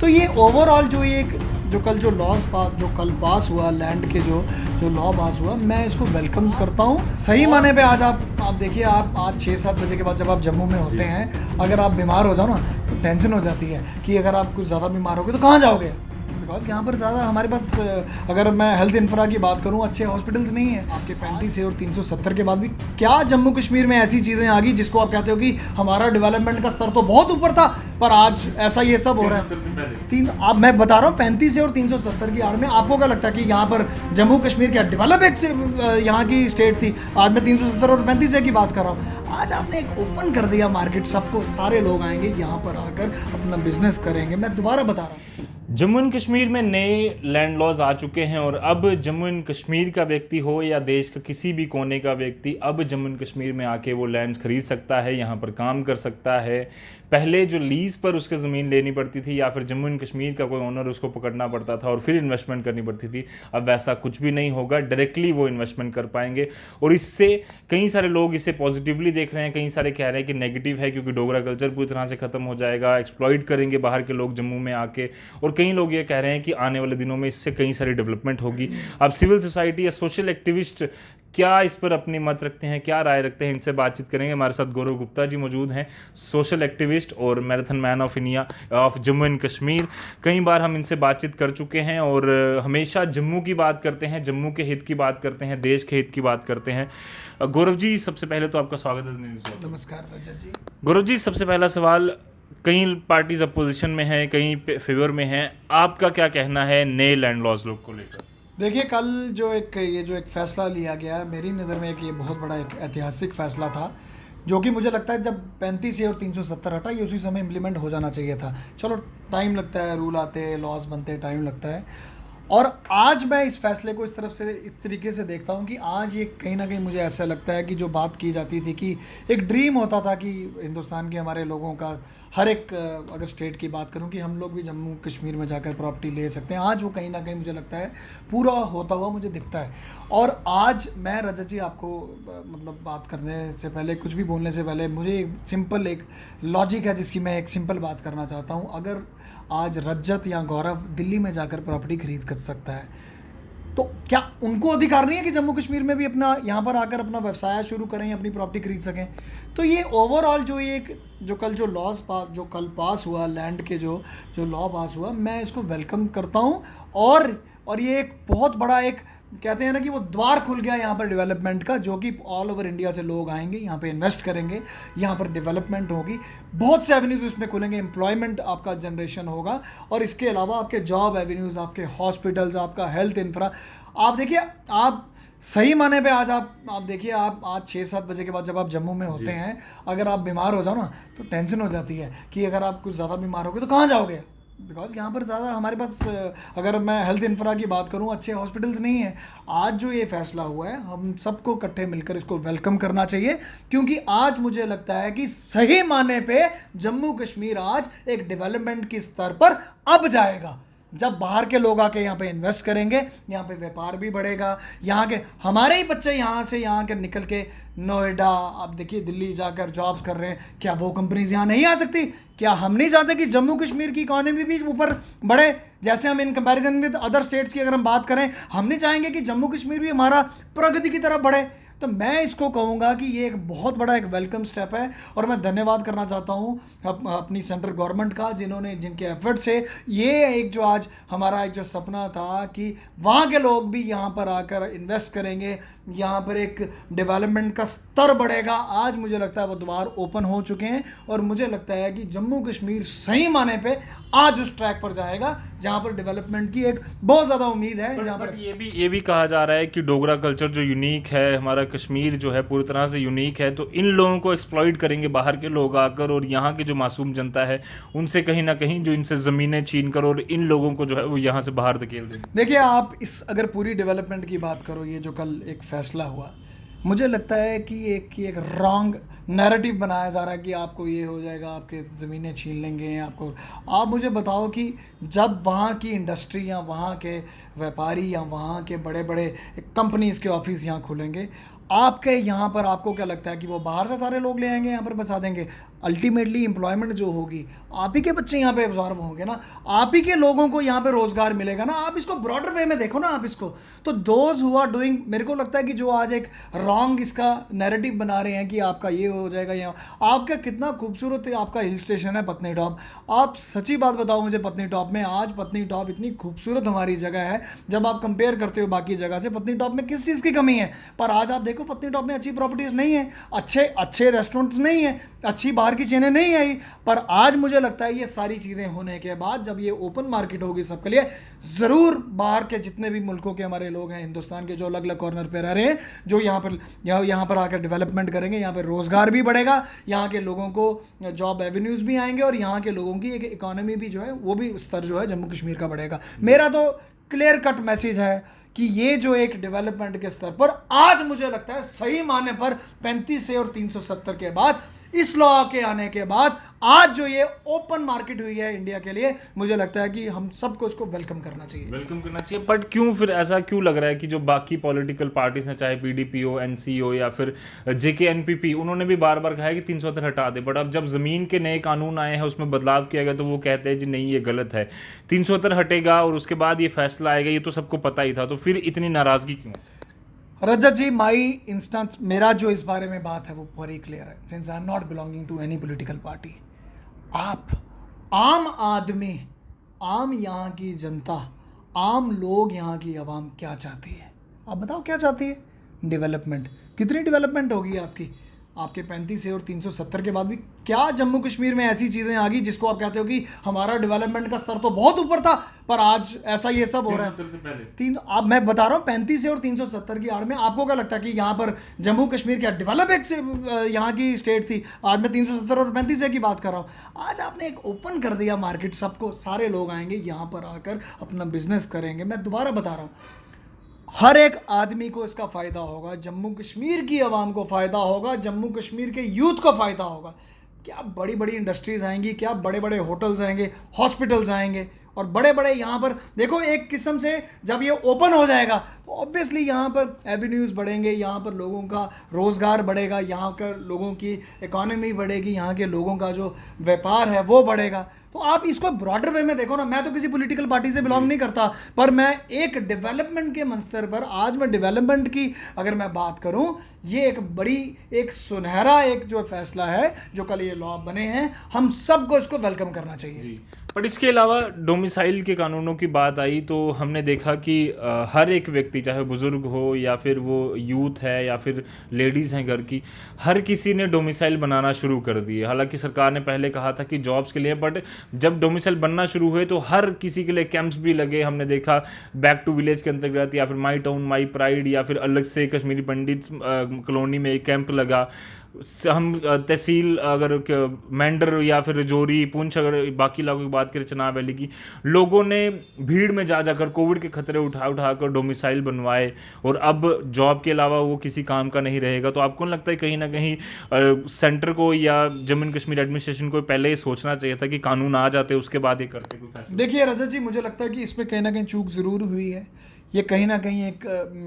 तो ये ओवरऑल जो कल पास हुआ लैंड के जो लॉ पास हुआ, मैं इसको वेलकम करता हूँ। सही माने पे आज आप देखिए, आप आज 6-7 बजे के बाद जब आप जम्मू में होते हैं, अगर आप बीमार हो जाओ ना तो टेंशन हो जाती है कि अगर आप कुछ ज़्यादा बीमार हो गए तो कहाँ जाओगे। बिकॉज यहाँ पर ज़्यादा हमारे पास, अगर मैं हेल्थ इंफ्रा की बात करूँ, अच्छे हॉस्पिटल्स नहीं है। आपके 35 और 370 के बाद भी क्या जम्मू कश्मीर में ऐसी चीज़ें आ गई जिसको आप कहते हो कि हमारा डेवलपमेंट का स्तर तो बहुत ऊपर था, पर आज ऐसा ये सब हो रहा है। अब मैं बता रहा हूँ 35 और 370 की आड़ में आपको क्या लगता है कि यहाँ पर जम्मू कश्मीर क्या डेवलप यहाँ की स्टेट थी? आज मैं 370 और 35 की बात कर रहा हूँ। आज आपने एक ओपन कर दिया मार्केट, सबको, सारे लोग आएंगे यहाँ पर आकर अपना बिजनेस करेंगे। मैं दोबारा बता रहा हूँ, जम्मू एंड कश्मीर में नए लैंड लॉज आ चुके हैं और अब जम्मू एंड कश्मीर का व्यक्ति हो या देश का किसी भी कोने का व्यक्ति अब जम्मू एंड कश्मीर में आके वो लैंड्स खरीद सकता है, यहाँ पर काम कर सकता है। पहले जो लीज पर उसके ज़मीन लेनी पड़ती थी या फिर जम्मू एंड कश्मीर का कोई ओनर उसको पकड़ना पड़ता था और फिर इन्वेस्टमेंट करनी पड़ती थी, अब वैसा कुछ भी नहीं होगा। डायरेक्टली वो इन्वेस्टमेंट कर पाएंगे और इससे कई सारे लोग इसे पॉजिटिवली देख रहे हैं, कई सारे कह रहे हैं कि नेगेटिव है क्योंकि डोगरा कल्चर पूरी तरह से ख़त्म हो जाएगा, एक्सप्लॉइट करेंगे बाहर के लोग जम्मू में आके। और कई लोग ये कह रहे हैं कि आने वाले दिनों में इससे कई सारी डेवलपमेंट होगी। अब सिविल सोसाइटी या सोशल एक्टिविस्ट क्या इस पर अपनी मत रखते हैं, क्या राय रखते हैं, इनसे बातचीत करेंगे। हमारे साथ गौरव गुप्ता जी मौजूद हैं, सोशल एक्टिविस्ट और marathon man of India of Jammu and Kashmir. कई बार हम इनसे बातचीत कर चुके हैं और हमेशा जम्मू की बात करते हैं, जम्मू के हित की बात करते हैं, देश के हित की बात करते हैं। गौरव जी, सबसे पहले तो आपका स्वागत है। नमस्कार रजत जी। गौरव जी, सबसे पहला सवाल, कई पार्टीज अपोजिशन में हैं, कई फेवर में हैं, आपका क्या कहना है नए लैंड लॉज लोग को लेकर? देखिए, कल जो एक फ़ैसला लिया गया, मेरी नज़र में ये बहुत बड़ा एक ऐतिहासिक फ़ैसला था, जो कि मुझे लगता है जब 35 और 370 हटा, ये उसी समय इम्प्लीमेंट हो जाना चाहिए था। चलो टाइम लगता है, रूल आते, लॉज बनते, टाइम लगता है। और आज मैं इस फैसले को इस तरीके से देखता हूँ कि आज ये कहीं ना कहीं मुझे ऐसा लगता है कि जो बात की जाती थी कि एक ड्रीम होता था कि हिंदुस्तान के हमारे लोगों का, हर एक, अगर स्टेट की बात करूँ, कि हम लोग भी जम्मू कश्मीर में जाकर प्रॉपर्टी ले सकते हैं, आज वो कहीं ना कहीं मुझे लगता है पूरा होता हुआ मुझे दिखता है। और आज मैं रजत जी आपको मतलब बात करने से पहले, कुछ भी बोलने से पहले, मुझे सिंपल एक लॉजिक है जिसकी मैं एक सिंपल बात करना चाहता हूँ। अगर आज रजत या गौरव दिल्ली में जाकर प्रॉपर्टी खरीद कर सकता है, तो क्या उनको अधिकार नहीं है कि जम्मू कश्मीर में भी अपना, यहाँ पर आकर अपना व्यवसाय शुरू करें, अपनी प्रॉपर्टी खरीद सकें? तो ये ओवरऑल जो कल पास हुआ लैंड के जो लॉ पास हुआ, मैं इसको वेलकम करता हूँ। और ये एक बहुत बड़ा, एक कहते हैं ना कि वो द्वार खुल गया यहाँ पर डेवलपमेंट का, जो कि ऑल ओवर इंडिया से लोग आएंगे, यहाँ पे इन्वेस्ट करेंगे, यहाँ पर डेवलपमेंट होगी, बहुत से एवेन्यूज़ इसमें खुलेंगे, एम्प्लॉयमेंट आपका जनरेशन होगा, और इसके अलावा आपके जॉब एवेन्यूज़, आपके हॉस्पिटल्स, आपका हेल्थ इंफ्रा। आप देखिए, आप सही माने पे आज आप देखिए, आप आज 6-7 बजे के बाद जब आप जम्मू में होते हैं, अगर आप बीमार हो जाओ ना तो टेंशन हो जाती है कि अगर आप कुछ ज़्यादा बीमार हो गए तो कहाँ जाओगे। बिकॉज यहाँ पर ज़्यादा हमारे पास, अगर मैं हेल्थ इंफ्रा की बात करूँ, अच्छे हॉस्पिटल्स नहीं है। आज जो ये फैसला हुआ है, हम सबको इकट्ठे मिलकर इसको वेलकम करना चाहिए, क्योंकि आज मुझे लगता है कि सही माने पे जम्मू कश्मीर आज एक डेवलपमेंट के स्तर पर अब जाएगा। जब बाहर के लोग आके यहाँ पे इन्वेस्ट करेंगे, यहाँ पे व्यापार भी बढ़ेगा, यहाँ के हमारे ही बच्चे यहाँ के निकल के नोएडा, आप देखिए दिल्ली जाकर जॉब्स कर रहे हैं। क्या वो कंपनीज यहाँ नहीं आ सकती? क्या हम नहीं चाहते कि जम्मू कश्मीर की इकोनॉमी भी ऊपर बढ़े? जैसे हम in comparison with other states की अगर हम बात करें, हम नहीं चाहेंगे कि जम्मू कश्मीर भी हमारा प्रगति की तरफ बढ़े? तो मैं इसको कहूँगा कि ये एक बहुत बड़ा एक वेलकम स्टेप है। और मैं धन्यवाद करना चाहता हूँ अपनी सेंट्रल गवर्नमेंट का, जिनके एफर्ट से ये एक जो आज हमारा एक जो सपना था कि वहाँ के लोग भी यहाँ पर आकर इन्वेस्ट करेंगे, यहाँ पर एक डेवलपमेंट का स्तर बढ़ेगा, आज मुझे लगता है वो द्वार ओपन हो चुके हैं। और मुझे लगता है कि जम्मू कश्मीर सही माने पे आज उस ट्रैक पर जाएगा जहाँ पर डेवलपमेंट की एक बहुत ज़्यादा उम्मीद है। जहाँ पर ये भी कहा जा रहा है कि डोगरा कल्चर जो यूनिक है, हमारा कश्मीर जो है पूरी तरह से यूनिक है, तो इन लोगों को एक्सप्लॉइट करेंगे बाहर के लोग आकर, और यहाँ की जो मासूम जनता है उनसे कहीं ना कहीं जो इनसे ज़मीनें छीन कर और इन लोगों को जो है वो यहाँ से बाहर धकेल देंगे। देखिए, आप इस अगर पूरी डेवलपमेंट की बात करो, ये जो कल एक फैसला हुआ, मुझे लगता है कि एक रॉन्ग नैरेटिव बनाया जा रहा है कि आपको ये हो जाएगा, आपके ज़मीनें छीन लेंगे आपको। आप मुझे बताओ कि जब वहाँ की इंडस्ट्री या वहाँ के व्यापारी या वहाँ के बड़े बड़े कंपनीज़ के ऑफिस यहाँ खुलेंगे, आपके यहाँ पर आपको क्या लगता है कि वो बाहर से सारे लोग ले आएंगे, यहाँ पर बसा देंगे? अल्टीमेटली एम्प्लॉयमेंट जो होगी, आप ही के बच्चे यहाँ पे एब्जॉर्व होंगे ना, आप ही के लोगों को यहाँ पे रोजगार मिलेगा ना। आप इसको ब्रॉडर वे में देखो ना आप इसको। तो दोज हु आर डूइंग, मेरे को लगता है कि जो आज एक रॉन्ग इसका नैरेटिव बना रहे हैं कि आपका ये हो जाएगा, यहाँ आपका कितना खूबसूरत आपका हिल स्टेशन है पत्नी टॉप। आप सच्ची बात बताओ मुझे, पत्नी टॉप में आज पत्नी टॉप इतनी खूबसूरत हमारी जगह है, जब आप कंपेयर करते हो बाकी जगह से, पत्नी टॉप में किस चीज़ की कमी है? पर आज आप देखो पत्नी टॉप में अच्छी प्रॉपर्टीज़ नहीं है, अच्छे रेस्टोरेंट्स नहीं है, अच्छी बाहर की चेनें नहीं आई। पर आज मुझे लगता है ये सारी चीज़ें होने के बाद जब ये ओपन मार्केट होगी सबके लिए, ज़रूर बाहर के जितने भी मुल्कों के हमारे लोग हैं, हिंदुस्तान के जो अलग अलग कॉर्नर पे रह रहे हैं, जो यहाँ पर आकर डेवलपमेंट करेंगे, यहाँ पर रोज़गार भी बढ़ेगा, यहाँ के लोगों को जॉब एवेन्यूज़ भी आएंगे और यहाँ के लोगों की एक इकोनॉमी भी जो है वो भी स्तर जो है जम्मू कश्मीर का बढ़ेगा। मेरा तो क्लियर कट मैसेज है कि ये जो एक डेवलपमेंट के स्तर पर आज मुझे लगता है सही माने पर 35 से और 370 के बाद, इस लॉ के आने के बाद, आज जो ये ओपन मार्केट हुई है इंडिया के लिए, मुझे लगता है कि हम सबको इसको वेलकम करना चाहिए। बट क्यों फिर ऐसा क्यों लग रहा है कि जो बाकी पॉलिटिकल पार्टीज हैं, चाहे पीडीपी हो, एनसी हो या फिर जेकेएनपीपी, उन्होंने भी बार बार कहा है कि 370 हटा दे, बट अब जब जमीन के नए कानून आए हैं, उसमें बदलाव किया गया, तो वो कहते हैं जी नहीं ये गलत है, 370 हटेगा और उसके बाद ये फैसला आएगा, ये तो सबको पता ही था, तो फिर इतनी नाराजगी क्यों? रजत जी, माई इंस्टेंस, मेरा जो इस बारे में बात है वो वेरी क्लियर है। Since I am not belonging to any political party, AAP Aam आदमी, आम यहाँ की जनता, आम लोग, यहाँ की आवाम क्या चाहती है? आप बताओ क्या चाहती है? डेवलपमेंट। कितनी डेवलपमेंट होगी आपके 35 से और 370 के बाद भी? क्या जम्मू कश्मीर में ऐसी चीज़ें आ गई जिसको आप कहते हो कि हमारा डेवलपमेंट का स्तर तो बहुत ऊपर था, पर आज ऐसा ये सब हो रहा है? से पहले अब मैं बता रहा हूँ 35 से और 370 की आड़ में आपको क्या लगता है कि यहाँ पर जम्मू कश्मीर क्या डेवलप एक से यहाँ की स्टेट थी? आज मैं 370 और 35 की बात कर रहा हूँ। आज आपने एक ओपन कर दिया मार्केट, सबको, सारे लोग आएंगे यहाँ पर आकर अपना बिजनेस करेंगे। मैं दोबारा बता रहा हूँ, हर एक आदमी को इसका फ़ायदा होगा, जम्मू कश्मीर की आवाम को फ़ायदा होगा, जम्मू कश्मीर के यूथ को फ़ायदा होगा। क्या बड़ी बड़ी इंडस्ट्रीज़ आएंगी, क्या बड़े बड़े होटल्स आएंगे, हॉस्पिटल्स आएंगे, और बड़े बड़े यहाँ पर देखो, एक किस्म से जब ये ओपन हो जाएगा तो ऑब्वियसली यहाँ पर एवेन्यूज़ बढ़ेंगे, यहाँ पर लोगों का रोज़गार बढ़ेगा, यहाँ कर लोगों की इकोनॉमी बढ़ेगी, यहाँ के लोगों का जो व्यापार है वो बढ़ेगा। तो आप इसको ब्रॉडर वे में देखो ना। मैं तो किसी पॉलिटिकल पार्टी से बिलोंग नहीं करता, पर मैं एक डेवलपमेंट के मंस्तर पर, आज मैं डेवलपमेंट की अगर मैं बात करूं, ये एक बड़ी, एक सुनहरा एक जो फैसला है, जो कल ये लॉ बने हैं, हम सबको इसको वेलकम करना चाहिए। बट इसके अलावा डोमिसाइल के कानूनों की बात आई तो हमने देखा कि हर एक व्यक्ति, चाहे बुजुर्ग हो या फिर वो यूथ है या फिर लेडीज़ हैं घर की, हर किसी ने डोमिसाइल बनाना शुरू कर दिए। हालांकि सरकार ने पहले कहा था कि जॉब्स के लिए, बट जब डोमिसाइल बनना शुरू हुए तो हर किसी के लिए कैंप्स भी लगे। हमने देखा बैक टू विलेज के अंतर्गत, या फिर माई टाउन माई प्राइड, या फिर अलग से कश्मीरी पंडित कॉलोनी में एक कैंप लगा। हम तहसील अगर मेंढर या फिर रजौरी, पुंछ, अगर बाकी इलाकों की बात करें, चनाब वैली की, लोगों ने भीड़ में जा जाकर कोविड के खतरे उठा कर डोमिसाइल बनवाए, और अब जॉब के अलावा वो किसी काम का नहीं रहेगा। तो आपको लगता है कहीं ना कहीं सेंटर को या जम्मू कश्मीर एडमिनिस्ट्रेशन को पहले ही सोचना चाहिए था कि कानून आ जाते, उसके बाद ये करते कोई फैसला? देखिए रजत जी, मुझे लगता है कि इसमें कहीं ना कहीं चूक ज़रूर हुई है। ये कहीं ना कहीं एक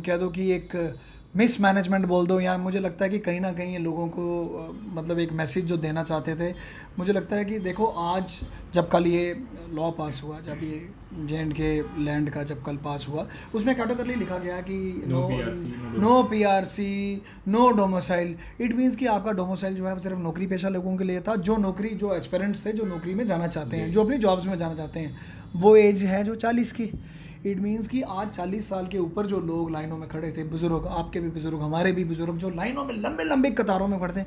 कह दो कि एक मिस मैनेजमेंट बोल दो, या मुझे लगता है कि कहीं ना कहीं ये लोगों को मतलब एक मैसेज जो देना चाहते थे। मुझे लगता है कि देखो, आज जब कल ये लॉ पास हुआ, जब ये जे.एंड.के लैंड का जब कल पास हुआ, उसमें कैटेगरी लिखा गया कि no PRC, no domicile. It means कि आपका डोमिसाइल जो है सिर्फ नौकरी पेशा लोगों के लिए था, जो एस्पिरेंट्स थे, जो नौकरी में जाना चाहते हैं, जो अपनी जॉब्स में जाना चाहते हैं। वो एज है जो 40 की। इट मीन्स कि आज 40 साल के ऊपर जो लोग लाइनों में खड़े थे, बुजुर्ग, आपके भी बुजुर्ग, हमारे भी बुजुर्ग, जो लाइनों में लंबे लंबे कतारों में खड़े थे,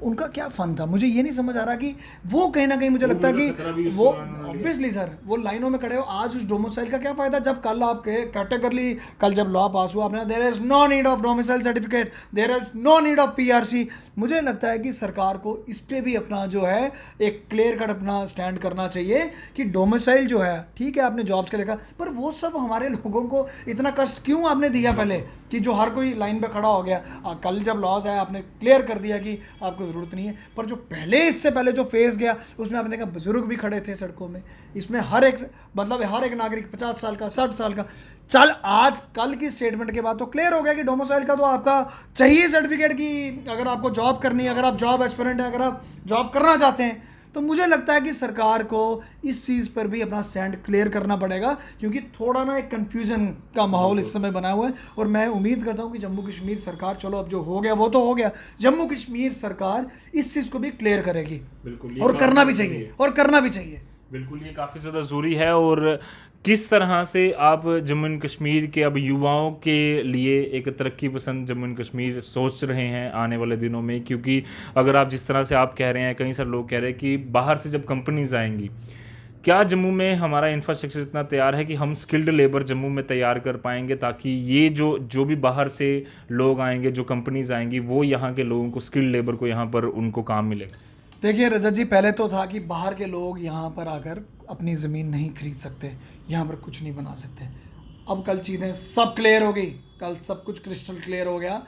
उनका क्या फ़न था? मुझे ये नहीं समझ आ रहा कि वो कहीं ना कहीं, मुझे लगता है कि वो ऑब्वियसली सर, वो लाइनों में खड़े हो, आज उस डोमिसाइल का क्या फ़ायदा? जब कल आपके कैटेगरी, कल जब लॉ पास हुआ आपने, there is no need of domicile certificate, there is no need of PRC. मुझे लगता है कि सरकार को इस पर भी अपना जो है एक क्लियर कट अपना स्टैंड करना चाहिए कि डोमिसाइल जो है, ठीक है आपने जॉब्स के लेकर, पर वो सब हमारे लोगों को इतना कष्ट क्यों आपने दिया पहले, कि जो हर कोई लाइन पे खड़ा हो गया? कल जब लॉज आया आपने क्लियर कर दिया कि आपको ज़रूरत नहीं है, पर जो पहले, इससे पहले जो फेज़ गया, उसमें आपने देखा बुजुर्ग भी खड़े थे सड़कों में, में। इसमें हर एक मतलब हर एक नागरिक 50 साल का 60 साल का चल आज कल की स्टेटमेंट के बाद तो क्लियर हो गया कि डोमिसाइल का तो आपका चाहिए सर्टिफिकेट की अगर आपको जॉब करनी है, अगर आप जॉब एस्पिरेंट है, अगर आप जॉब करना चाहते हैं। तो मुझे लगता है कि सरकार को इस चीज़ पर भी अपना स्टैंड क्लियर करना पड़ेगा, क्योंकि थोड़ा ना एक कन्फ्यूजन का माहौल इस समय बना हुआ है। और मैं उम्मीद करता हूँ कि जम्मू कश्मीर सरकार, चलो अब जो हो गया वो तो हो गया, जम्मू कश्मीर सरकार इस चीज़ को भी क्लियर करेगी। बिल्कुल, और करना भी चाहिए, और करना भी चाहिए। बिल्कुल, ये काफ़ी ज़्यादा ज़रूरी है। और किस तरह से आप जम्मू एंड कश्मीर के अब युवाओं के लिए एक तरक्की पसंद जम्मू एंड कश्मीर सोच रहे हैं आने वाले दिनों में? क्योंकि अगर आप जिस तरह से आप कह रहे हैं, कई सारे लोग कह रहे हैं कि बाहर से जब कंपनीज आएंगी, क्या जम्मू में हमारा इंफ्रास्ट्रक्चर इतना तैयार है कि हम स्किल्ड लेबर जम्मू में तैयार कर पाएंगे, ताकि ये जो भी बाहर से लोग आएंगे, जो कंपनीज आएंगी, वो यहाँ के लोगों को, स्किल्ड लेबर को यहाँ पर उनको काम मिलेगा? देखिए रजत जी, पहले तो था कि बाहर के लोग यहाँ पर आकर अपनी ज़मीन नहीं खरीद सकते, यहाँ पर कुछ नहीं बना सकते। अब कल चीज़ें सब क्लियर हो गई, कल सब कुछ क्रिस्टल क्लियर हो गया।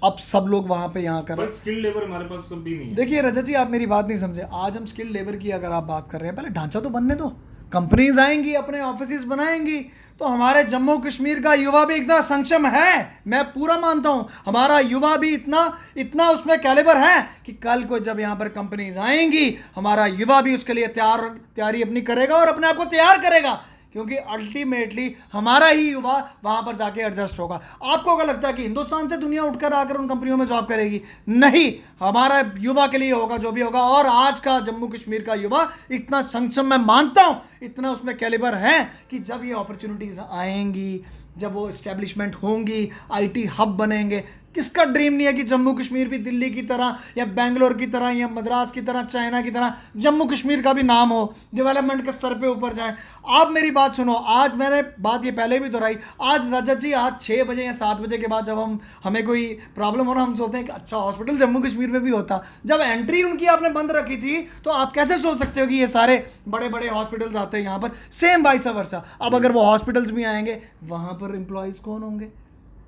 अब सब लोग वहाँ पे यहाँ कर, बट स्किल्ड लेबर हमारे पास तो भी नहीं है। देखिए रजत जी, आप मेरी बात नहीं समझे। आज हम स्किल्ड लेबर की अगर आप बात कर रहे हैं, पहले ढांचा तो बनने दो। कंपनीज आएंगी, अपने ऑफिस बनाएंगी, तो हमारे जम्मू कश्मीर का युवा भी इतना सक्षम है, मैं पूरा मानता हूं, हमारा युवा भी इतना उसमें कैलिबर है कि कल को जब यहाँ पर कंपनीज आएंगी, हमारा युवा भी उसके लिए तैयारी अपनी करेगा और अपने आप को तैयार करेगा, क्योंकि अल्टीमेटली हमारा ही युवा वहां पर जाके एडजस्ट होगा। आपको क्या लगता है कि हिंदुस्तान से दुनिया उठकर आकर उन कंपनियों में जॉब करेगी? नहीं, हमारा युवा के लिए होगा जो भी होगा। और आज का जम्मू कश्मीर का युवा इतना सक्षम, मैं मानता हूं, इतना उसमें कैलिबर है कि जब ये अपॉर्चुनिटीज आएंगी, जब वो इस्टेब्लिशमेंट होंगी, आईटी हब बनेंगे, किसका ड्रीम नहीं है कि जम्मू कश्मीर भी दिल्ली की तरह या बेंगलोर की तरह या मद्रास की तरह, चाइना की तरह जम्मू कश्मीर का भी नाम हो, डेवलपमेंट के स्तर पे ऊपर जाए। आप मेरी बात सुनो, आज मैंने बात ये पहले भी दोहराई, आज रजत जी, आज 6 बजे या 7 बजे के बाद जब हमें कोई प्रॉब्लम हो ना, हम सोचते हैं कि अच्छा हॉस्पिटल जम्मू कश्मीर में भी होता। जब एंट्री उनकी आपने बंद रखी थी, तो आप कैसे सोच सकते हो कि ये सारे बड़े बड़े हॉस्पिटल्स आते हैं यहाँ पर? Same vice versa. अब अगर वो हॉस्पिटल्स भी आएंगे, वहाँ पर एम्प्लॉयज़ कौन होंगे,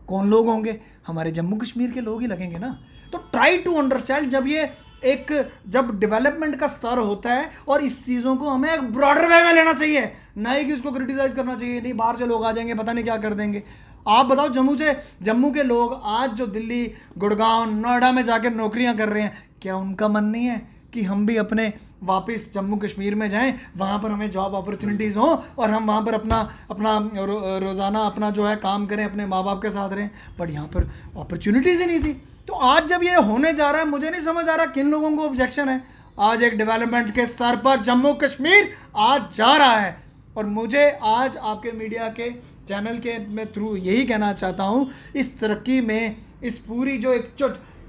कौन लोग होंगे? हमारे जम्मू कश्मीर के लोग ही लगेंगे ना। तो ट्राई टू अंडरस्टैंड, जब डेवलपमेंट का स्तर होता है, और इस चीज़ों को हमें एक ब्रॉडर वे में लेना चाहिए, नहीं कि उसको क्रिटिसाइज करना चाहिए। नहीं, बाहर से लोग आ जाएंगे, पता नहीं क्या कर देंगे। आप बताओ, जम्मू के लोग आज जो दिल्ली, गुड़गांव, नोएडा में जाकर नौकरियां कर रहे हैं, क्या उनका मन नहीं है कि हम भी अपने वापस जम्मू कश्मीर में जाएं, वहाँ पर हमें जॉब अपॉर्चुनिटीज़ हों और हम वहाँ पर अपना रोज़ाना अपना जो है काम करें, अपने माँ बाप के साथ रहें? बट यहाँ पर अपॉर्चुनिटीज़ ही नहीं थी। तो आज जब ये होने जा रहा है, मुझे नहीं समझ आ रहा किन लोगों को ऑब्जेक्शन है। आज एक डेवलपमेंट के स्तर पर जम्मू कश्मीर आज जा रहा है, और मुझे आज आपके मीडिया के चैनल के मैं थ्रू यही कहना चाहता हूँ, इस तरक्की में, इस पूरी जो एक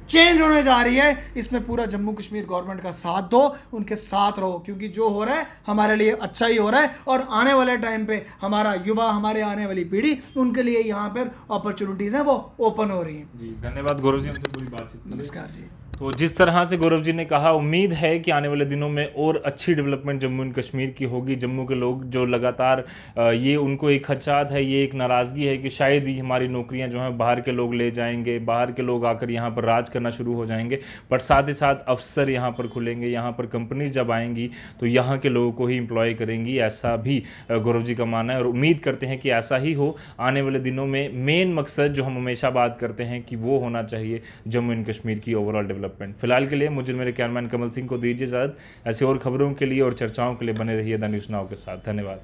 चेंज होने जा रही है, इसमें पूरा जम्मू कश्मीर गवर्नमेंट का साथ दो, उनके साथ रहो, क्योंकि जो हो रहा है हमारे लिए अच्छा ही हो रहा है। और आने वाले टाइम पे हमारा युवा, हमारे आने वाली पीढ़ी, उनके लिए यहाँ पर अपॉर्चुनिटीज़ हैं वो ओपन हो रही हैं। जी, धन्यवाद गौरव जी, हमसे पूरी बातचीत के लिए। नमस्कार जी। तो जिस तरह से गौरव जी ने कहा, उम्मीद है कि आने वाले दिनों में और अच्छी डेवलपमेंट जम्मू एंड कश्मीर की होगी। जम्मू के लोग जो लगातार ये उनको एक खदशात है, ये एक नाराज़गी है कि शायद ही हमारी नौकरियां जो हैं बाहर के लोग ले जाएंगे, बाहर के लोग आकर यहाँ पर राज करना शुरू हो जाएंगे। बट साथ ही साथ अफसर यहाँ पर खुलेंगे, यहाँ पर कंपनीज जब आएंगी तो यहाँ के लोगों को ही एम्प्लॉय करेंगी, ऐसा भी गौरव जी का मानना है। और उम्मीद करते हैं कि ऐसा ही हो आने वाले दिनों में। मेन मकसद जो हम हमेशा बात करते हैं कि वो होना चाहिए जम्मू एंड कश्मीर की ओवरऑल डेवलपमेंट। फिलहाल के लिए मुझे मेरे कैमरामैन कमल सिंह को दीजिए इजाजत। ऐसी और खबरों के लिए और चर्चाओं के लिए बने रहिए द न्यूज़ नाउ के साथ। धन्यवाद।